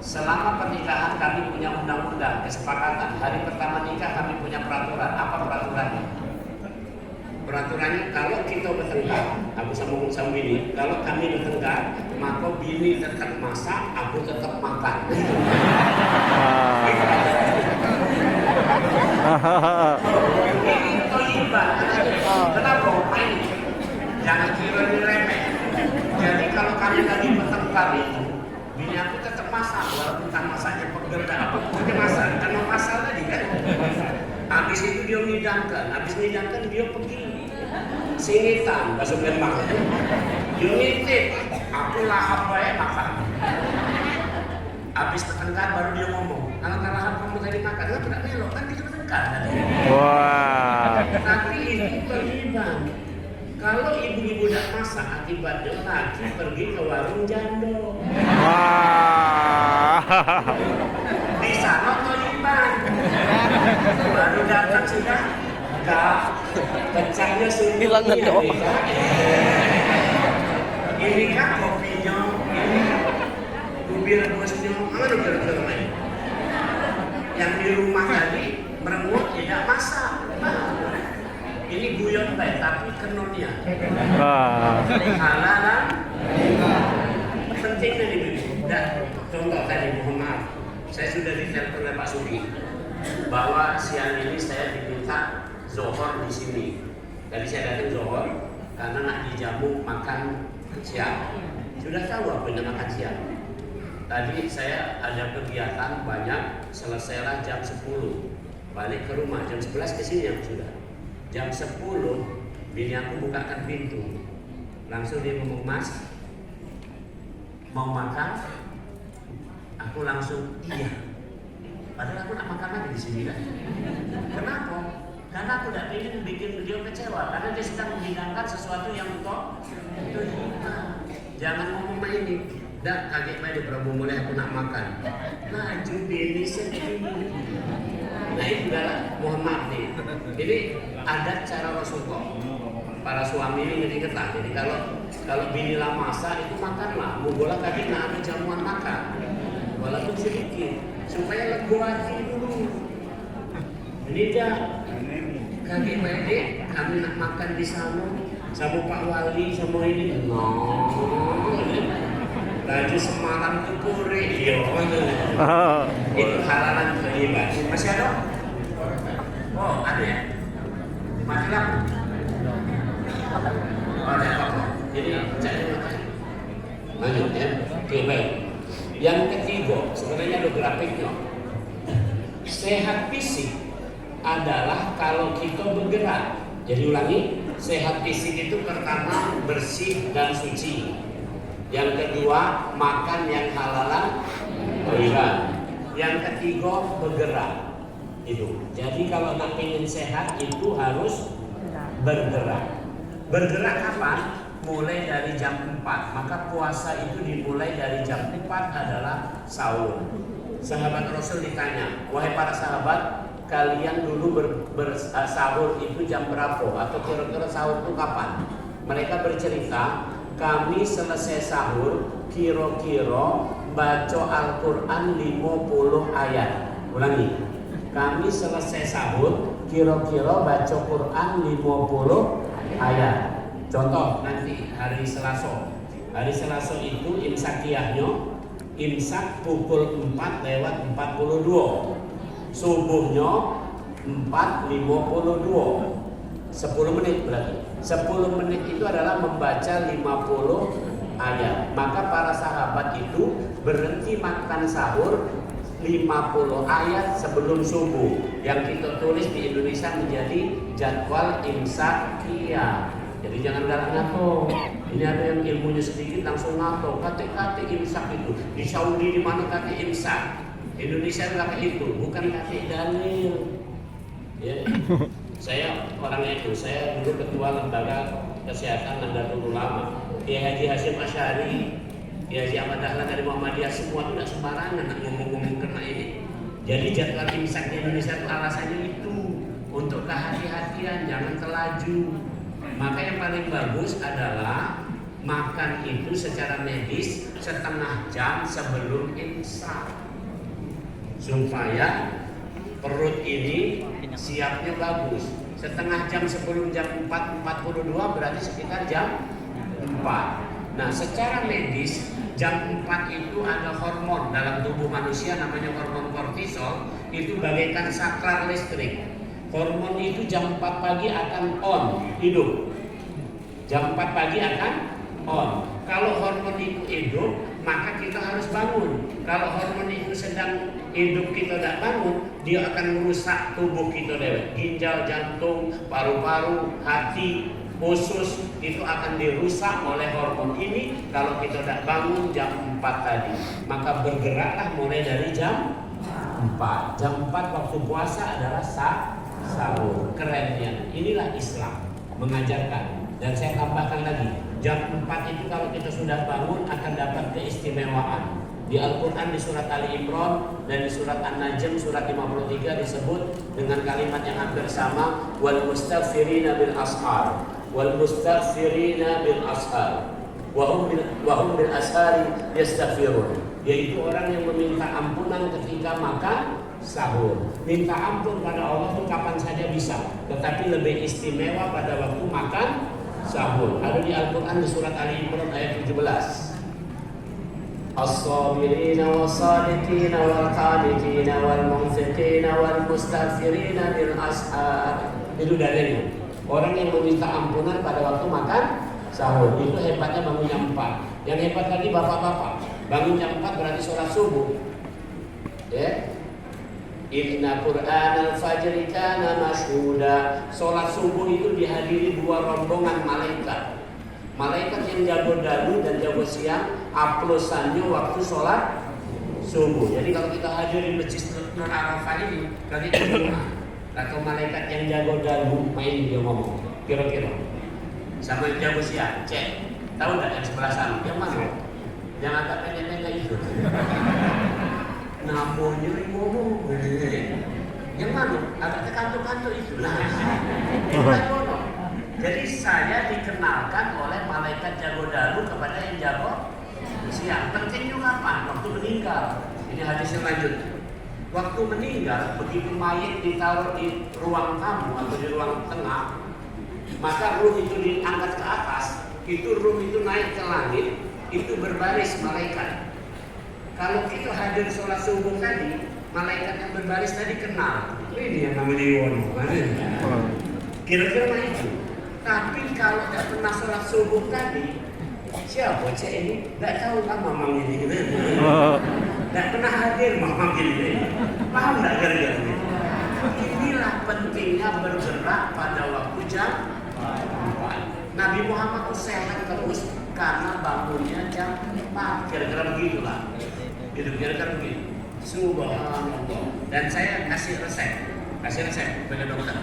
A: Selama pernikahan kami punya undang-undang, kesepakatan. Hari pertama nikah kami punya peraturan. Apa peraturannya? Peraturannya kalau kita bertengkar, aku sama bini, kalau kami bertengkar, maka bini tetap masak, aku tetap makan. Ini toibah. Kenapa? Main. Jangan kira ini remeh. Jadi kalau kami lagi bertengkar itu, bini aku tetap masak, walaupun kan masaknya pegel dan apa pun dia masak, karena masak tadi kan. Habis itu dia ngidangkan, dia pergi singitan, bahasa Lembang. Dia ngintip, aku lahap wae makan. Habis bertengkar baru dia ngomong, kalau lahap kamu tadi makan, lah tidak belok kan kita bertengkar tadi.
B: Wah.
A: Tapi itu terlibat. Kalau ibu-ibu tidak masak, akibatnya lagi pergi ke warung jando.
B: Wah.
A: Di sana terlibat. Baru datang sudah enggak pecahnya sendiri.
B: Hilang nanti
A: Ini kan kopinya, ini ubi rebusnya, mana kira-kira lain? Yang di rumah tadi merengut tidak masak. Ini guyon baik, tapi kenonnya. Halalan. Pentingnya nih, dan contoh tadi, mohon maaf, saya sudah ditelepon oleh Pak Sudi bahwa siang ini saya diminta zohor di sini. Tadi saya datang zohor karena nak dijamu makan siang. Sudah tahu apa yang makan siang. Tadi saya ada kegiatan banyak, selesailah jam 10, balik ke rumah jam 11 ke sini yang sudah. Jam 10, bini aku bukakan pintu. Langsung dia ngomong, Mas, mau makan? Aku langsung, iya. Padahal aku nak makan lagi di sini kan. Kenapa? Karena aku tidak ingin bikin beliau kecewa. Karena dia sedang menghidangkan sesuatu yang untuk jangan ngomong ini. Dah kaget banget Prabu mulai aku nak makan. Nah, bini sedih. Nah itu adalah, mohon maaf nih. Jadi ada cara Rasulullah. Para suami ini ngerti lah. Jadi kalau bini lah masak itu makanlah. Mugola tadi ada jamuan makan, walaupun sedikit, supaya legoati dulu. Ini dia kakek Mede, kami nak makan di sana sama Pak Wali sama ini. Lagi semalam itu kure, itu halalan terlibat. Masih ada? Oh ada ya? Masih laku? Oh ada apa? Jadi cari makan. Lanjut ya. Oke baik. Yang ketiga, sebenarnya ada grafiknya. Sehat fisik adalah kalau kita bergerak. Jadi ulangi, sehat fisik itu pertama bersih dan suci. Yang kedua, makan yang halalan, thayyiban. Yang ketiga, bergerak. Itu. Jadi kalau nak ingin sehat itu harus bergerak. Bergerak kapan? Mulai dari jam 4. Maka puasa itu dimulai dari jam 4 adalah sahur. Sahabat Rasul ditanya, wahai para sahabat, kalian dulu bersahur itu jam berapa? Atau kira-kira sahur itu kapan? Mereka bercerita, kami selesai sahur kira-kira baca Al-Quran 50 ayat. Ulangi, kami selesai sahur kira-kira baca Quran 50 ayat. Contoh nanti hari Selasa. Hari Selasa itu imsakiyahnya imsak pukul 4:42. Subuhnya 4:52. 10 menit berarti. 10 menit itu adalah membaca 50 ayat. Maka para sahabat itu berhenti makan sahur 50 ayat sebelum subuh. Yang kita tulis di Indonesia menjadi jadwal imsakiyah. Jadi jangan galak ngato. Ini ada yang ilmunya sedikit langsung ngato. Kata-kata imsak itu di Saudi di mana kata imsak. Indonesia nggak itu, bukan kata dalil. Ya. Saya orang itu, saya dulu ketua lembaga kesehatan Nahdlatul Ulama. Kiai Haji Hasyim Asy'ari, Kiai Haji Ahmad Dahlan dari Muhammadiyah, semua itu tidak sembarangan ngomong-ngomong kena ini. Jadi jadwal imsak di Indonesia itu alasannya itu untuk kehati-hatian, jangan terlaju. Maka yang paling bagus adalah makan itu secara medis setengah jam sebelum imsak, supaya perut ini siapnya bagus. Setengah jam sebelum jam 4.42 berarti sekitar jam 4. Nah, secara medis jam 4 itu ada hormon dalam tubuh manusia namanya hormon kortisol, itu bagaikan saklar listrik. Hormon itu jam 4 pagi akan on, hidup. Jam 4 pagi akan on. Kalau hormon itu hidup, maka kita harus bangun. Kalau hormon itu sedang hidup kita tidak bangun, dia akan merusak tubuh kita dewek. Ginjal, jantung, paru-paru, hati, usus itu akan dirusak oleh hormon ini kalau kita tidak bangun jam 4 tadi. Maka bergeraklah mulai dari jam 4. Jam 4 waktu puasa adalah sahur. Kerennya. Inilah Islam mengajarkan. Dan saya tambahkan lagi, jam 4 itu kalau kita sudah bangun akan dapat keistimewaan. Di Al-Quran di surat Ali Imran dan di surat An-Najm surat 53 disebut dengan kalimat yang hampir sama, wal mustaghfirina bil ashar, wal mustaghfirina bil ashar, wa hum bil ashari yastaghfirun, yaitu orang yang meminta ampunan ketika makan sahur. Minta ampun pada Allah itu kapan saja bisa, tetapi lebih istimewa pada waktu makan sahur. Ada di Al-Quran di surat Ali Imran ayat 17. As-sabirina was-sadiqina wal-qanitina wal-munfiqina wal-mustaghfirina bil ashar. Itu dalilnya. Orang yang meminta ampunan pada waktu makan sahur. Itu hebatnya bangun jam 4. Yang hebat lagi bapak-bapak. Bangun jam 4 berarti sholat subuh. Ya. Inna Qur'anal fajri kana mashhuda. Sholat subuh itu dihadiri 2 rombongan malaikat. Malaikat yang jago dalu dan jago siang, aplosannya waktu sholat subuh. Jadi kalau kita hadir di masjid Nur Arafah ini, kali itu atau malaikat yang jago dalu main dia ngomong, kira-kira sama yang jago siang, cek, tahu nggak yang sebelah sana? Yang mana? Yang agak pendek-pendek itu. Namanya ngomong, yang mana? Agak terkantuk-kantuk itu. Nah, itu kan bodoh. Jadi saya dikenalkan oleh malaikat jago dalu kepada yang jago siang. Pentingnya kapan? Waktu meninggal. Ini hadisnya lanjut. Waktu meninggal, begitu mayit ditaruh di ruang tamu atau di ruang tengah, maka ruh itu diangkat ke atas. Itu ruh itu naik ke langit, itu berbaris malaikat. Kalau kita hadir sholat subuh tadi, malaikat yang berbaris tadi kenal. Ini yang namanya Iwono. Kira-kira itu. Tapi kalau tidak pernah sholat subuh tadi, siapa cek ini? Tidak tahu kan mamang ini. Tidak pernah hadir mamang ini. Paham tidak gara-gara ini? Inilah pentingnya bergerak pada waktu jam 4. Nabi Muhammad itu sehat terus karena bangunnya jam 4. Kira-kira begitulah. Kira-kira begitu. Subhanallah. Dan saya kasih resep kepada dokter.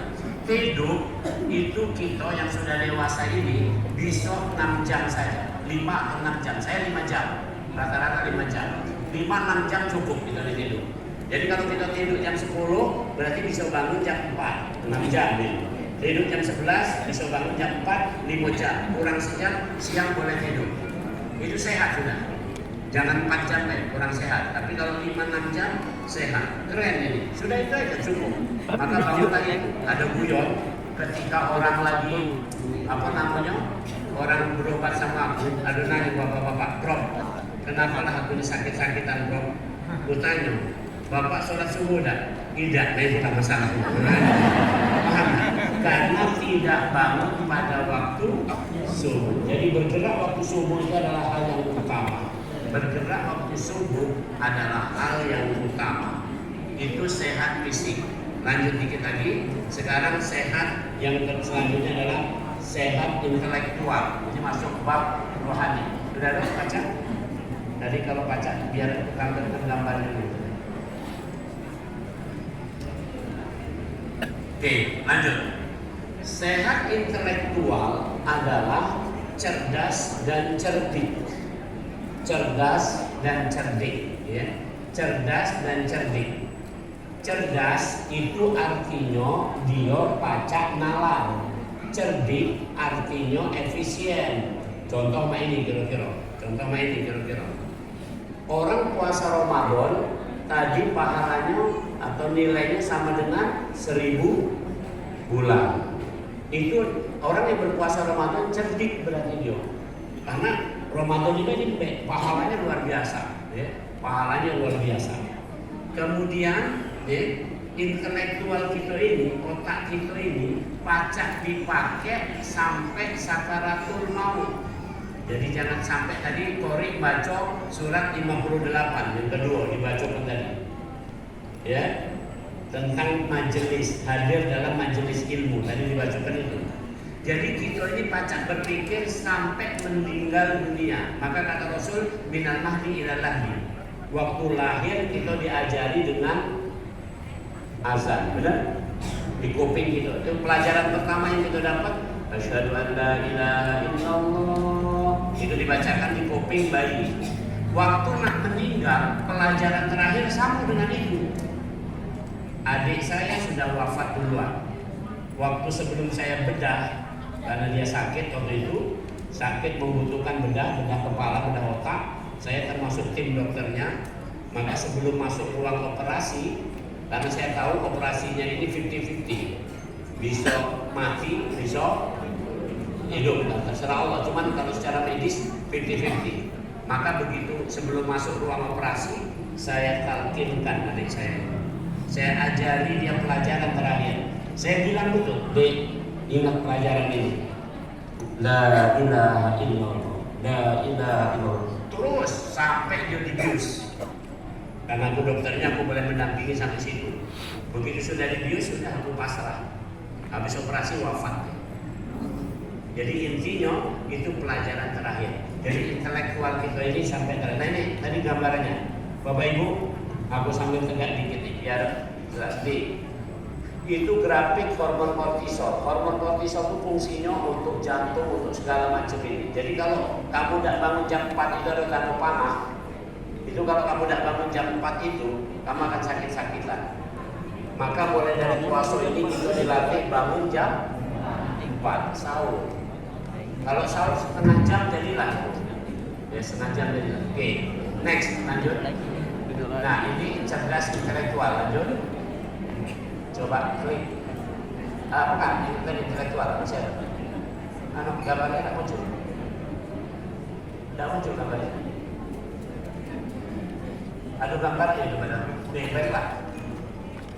A: Tidur itu kita yang sudah dewasa ini bisa 6 jam saja, 5 atau 6 jam. Saya 5 jam, rata-rata 5 jam. 5-6 jam cukup kita tidur. Jadi kalau kita tidur jam 10 berarti bisa bangun jam 4, 6 jam. Tidur jam 11 bisa bangun jam 4, 5 jam. Kurang sejam, siang boleh tidur. Itu sehat sudah. Jangan 4 jam kurang sehat. Tapi kalau 5-6 jam sehat. Keren ini. Sudah itu aja cukup. Maka bangun tadi ada guyon ketika orang lagi orang berobat sama aku, ada nanya bapak-bapak, bro, kenapa lah aku ini sakit-sakitan bro? Aku tanya, bapak sholat subuh dah? Tidak, itu tak masalah. Paham? Karena tidak bangun pada waktu subuh. Jadi bergerak waktu subuh itu adalah hal yang utama. Bergerak waktu subuh adalah hal yang utama. Itu sehat fisik. Lanjut dikit lagi. Sekarang sehat yang selanjutnya adalah sehat intelektual. Ini masuk bab rohani. Sudah ada baca? Tadi kalau baca biar tampilkan gambarnya dulu. Oke, lanjut. sehat intelektual adalah cerdas dan cerdik. Cerdas dan cerdik, ya. Cerdas dan cerdik. Cerdas itu artinya dia pacak nalar. Cerdik artinya efisien. Contoh ini kira-kira. Orang puasa Ramadan tadi pahalanya atau nilainya sama dengan 1000 bulan. Itu orang yang berpuasa Ramadan cerdik berarti dia. Karena Ramadan ini pahalanya luar biasa, ya. Pahalanya luar biasa. Kemudian, ya, intelektual kita ini, otak kita ini pacak dipakai sampai sakaratul maut. Jadi jangan sampai tadi Qori baca surat 58 yang kedua dibacakan tadi, ya, tentang majelis, hadir dalam majelis ilmu tadi dibacakan itu. Jadi kita ini pacak berpikir sampai meninggal dunia. Maka kata Rasul, minal mahdi ilal lahdi. Waktu lahir kita diajari dengan azan, benar? Di kuping kita. Itu pelajaran pertama yang kita dapat. Asyhadu an la ilaha illallah. Itu dibacakan di kuping bayi. Waktu nak meninggal, pelajaran terakhir sama dengan itu. Adik saya sudah wafat duluan. Waktu sebelum saya bedah, karena dia sakit waktu itu, sakit membutuhkan bedah kepala, bedah otak. Saya termasuk tim dokternya. Maka sebelum masuk ruang operasi, karena saya tahu operasinya ini 50-50, bisa mati, bisa hidup, terserah Allah. Cuman kalau secara medis 50-50. Maka begitu sebelum masuk ruang operasi, saya talkinkan adik saya. Saya ajari dia pelajaran terakhir. Saya bilang betul, Dek, ingat pelajaran ini. La ilaha illallah, la ilaha illallah. Terus sampai dia dibius. Karena aku dokternya, aku boleh mendampingi sampai situ. Begitu sudah dibius, sudah aku pasrah. Habis operasi wafat. Jadi intinya itu pelajaran terakhir. Jadi intelektual kita ini sampai terakhir. Nah ini tadi gambarannya, Bapak Ibu. Aku sambil tegak dikit nih, biar di itu grafik hormon kortisol. Hormon kortisol itu fungsinya untuk jantung, untuk segala macam ini. Jadi kalau kamu tidak bangun jam 4 itu ada tanda panah. Itu kalau kamu tidak bangun jam 4 itu, kamu akan sakit-sakitan. Maka mulai dari puasa ini kita dilatih bangun jam 4 sahur. Kalau sahur setengah jam jadilah. Ya setengah jam jadilah. Oke, next lanjut. Nah ini cerdas intelektual, lanjut. Coba klik. Bukan, ini tadi intelektual, masih ada. Gambarnya tidak muncul. Tidak muncul gambarnya. Ada gambarnya itu benar. Nih, baiklah.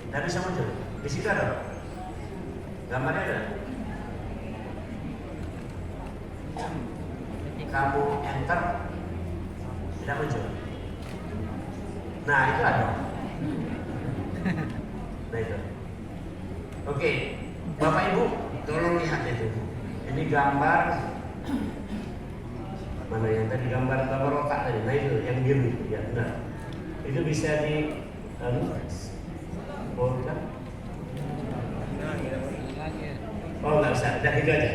A: Tidak bisa muncul. Di situ ada. Gambarnya ada. Kamu enter, tidak muncul. Nah itu ada. Nah itu. Oke, Bapak Ibu, tolong lihat itu. Ini gambar mana yang tadi gambar otak tadi. Nah itu yang biru itu, ya benar. Itu bisa di bolehkan? Oh nggak usah, udah gitu aja.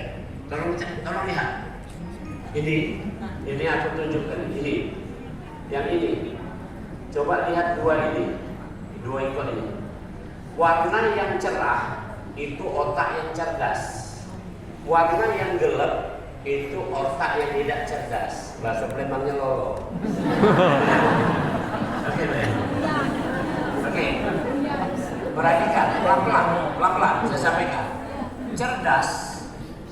A: Tolong lihat. Ini aku tunjukkan ini. Yang ini. Coba lihat dua ikon ini. Warna yang cerah itu otak yang cerdas. Warna yang gelap itu otak yang tidak cerdas. Bahasa Palembangnya lolo. Oke. Perhatikan pelan-pelan saya sampaikan. Cerdas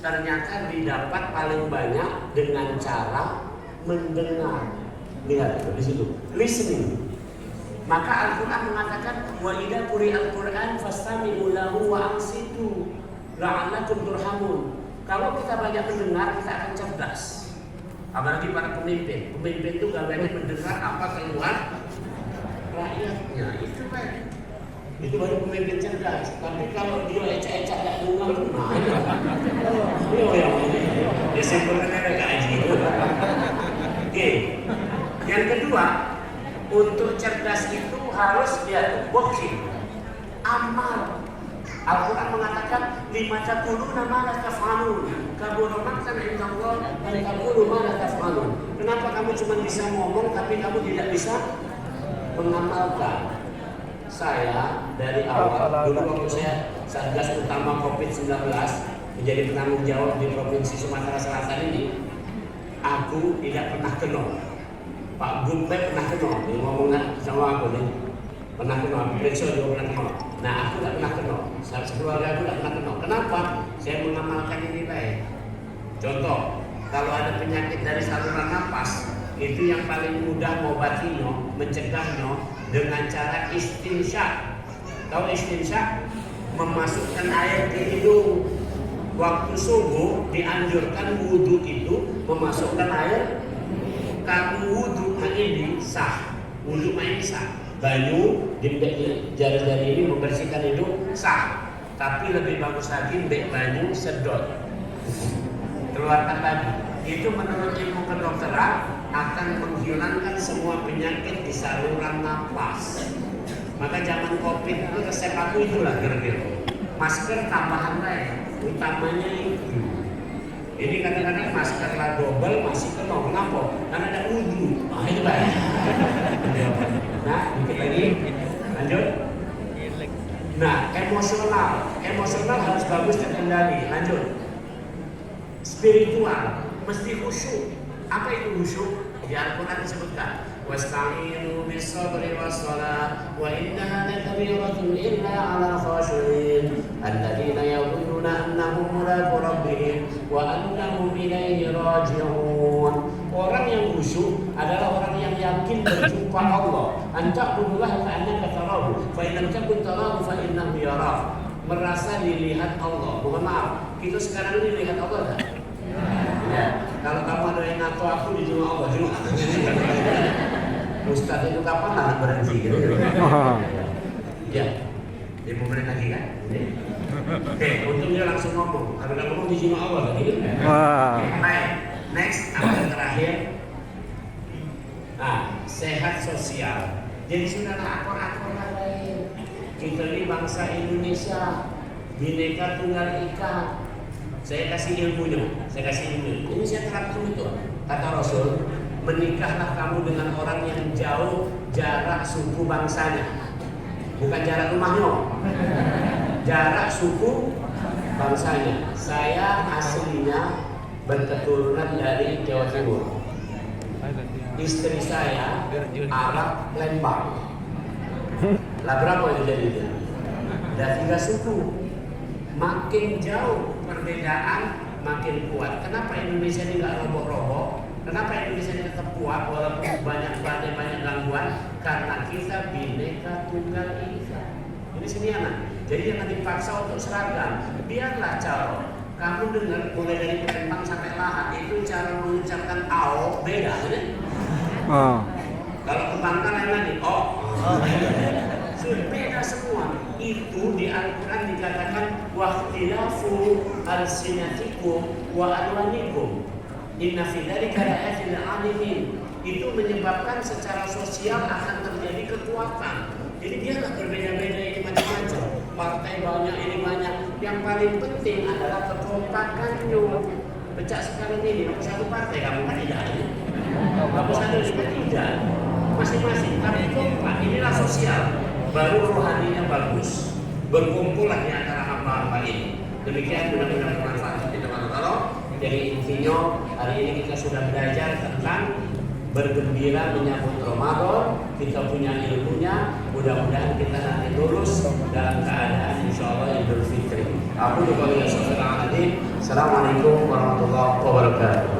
A: ternyata didapat paling banyak dengan cara mendengar. Lihat di situ, listening. Maka Al-Quran mengatakan wa idza quri'al Quran fastami'u lahu wa ansitu la'allakum turhamun. Kalau kita banyak mendengar, kita akan cerdas. Apalagi para pemimpin. Pemimpin itu gambarnya mendengar apa keluar rakyatnya. Itu kan. Itu baru pemimpin cerdas. Tapi kalau dia ecak-ecak tak dengar, nah itu yang ini. Dia simpulkan ada gaji. Oke. Yang kedua, untuk cerdas itu harus dia working, amal. Al-Quran mengatakan lima taquluna ma la taf'alun. Kabura maqtan 'inda Allah an taqulu ma la taf'alun. Kenapa kamu cuma bisa ngomong tapi kamu tidak bisa mengamalkan? Saya dari awal dulu waktu saya Satgas Utama COVID-19 menjadi penanggung jawab di Provinsi Sumatera Selatan ini, aku tidak pernah kenal. Pak Gumpe pernah kenal, dia ngomong sama aku nih, pernah kenal, Periksa juga pernah kenal. Nah aku tidak pernah kenal, sekeluarga aku tidak pernah kenal. Kenapa? Saya mengamalkan ini baik. Contoh, kalau ada penyakit dari saluran napas, itu yang paling mudah mengobatinya, mencegahnya dengan cara istinsyak. Tahu istinsyak? Memasukkan air ke hidung. Waktu subuh dianjurkan wudhu itu memasukkan air. Kamu wudhu ini sah, wudhu ini sah. Banyu di jari-jari ini membersihkan hidung sah. Tapi lebih bagus lagi banyu sedot, keluarkan lagi. Itu menurut ilmu kedokteran akan menghilangkan semua penyakit di saluran napas. Maka zaman COVID itu resep aku itulah kira-kira. Masker tambahan lain, utamanya itu. Ini kadang-kadang masker lah double masih kena. Kenapa? Karena ada wudhu. Nah itu baik. Nah, dikit lagi. Lanjut. Nah, emosional harus bagus terkendali. Lanjut. Spiritual mesti khusyuk. Apa itu khusyuk? Di Al-Quran disebutkan wasta'inu bis-sabri was-salah wa innaha lakabiratun illa 'alal khashi'in alladziina yadhunnuna annahum mulaqu rabbihim wa annahum ilaihi raji'un. Orang yang khusyuk adalah orang yang yakin berjumpa Allah. Anta'budullaha ka'annaka tarahu fa in lam takun tarahu fa innahu yarak. Merasa dilihat Allah. Mohon maaf, kita sekarang ini lihat Allah enggak? Ya, kalau kamu ada yang ngaku aku di rumah Allah, di rumah Ustaz itu kapan lah berhenti gitu. Ya, dia mau berhenti lagi kan? Oke, untuk dia langsung ngomong. Kalau nggak ngomong di rumah Allah tadi. Baik, next yang terakhir. Nah, sehat sosial. Jadi sudah akor-akor lain. Kita ini bangsa Indonesia, Bhinneka Tunggal Ika. Saya kasih ilmunya. Ini saya terapkan itu. Kata Rasul, menikahlah kamu dengan orang yang jauh jarak suku bangsanya, bukan jarak rumahnya, jarak suku bangsanya. Saya aslinya berketurunan dari Jawa Timur. Istri saya Arab Lembang. Lah berapa itu jadinya? Ada 3 suku. Makin jauh perbedaan makin kuat. Kenapa Indonesia ini nggak roboh-roboh? Kenapa Indonesia ini tetap kuat walaupun banyak gangguan? Karena kita Bhinneka Tunggal Ika. Ini senianan. Jadi jangan dipaksa untuk seragam. Biarlah cara. Kamu dengar mulai dari Palembang sampai Lahat itu cara mengucapkan ao beda, kan? Kalau ke Bangka lain lagi. Sudah beda semua. Itu di Al-Quran dikatakan waqtilafu alsinatikum wa alwanikum inna fi dzalika laayatin lil-'alimin. Itu menyebabkan secara sosial akan terjadi kekuatan. Jadi biarlah berbeda-beda ini macam-macam. Partai banyak, ini banyak. Yang paling penting adalah kekompakannya. Pecah sekarang ini nomor 1 partai kamu kan tidak ada. Nomor 1 juga tidak. Masing-masing. Tapi kompak. Inilah sosial. Baru rohaninya bagus. Berkumpullah di antara hamba-hamba ini. Demikian mudah-mudahan bermanfaat untuk teman-teman. Jadi intinya hari ini kita sudah belajar tentang bergembira menyambut Ramadan. Kita punya ilmunya. Mudah-mudahan kita nanti lulus dalam keadaan insyaallah Idul Fitri. Aku juga Assalamualaikum warahmatullahi wabarakatuh.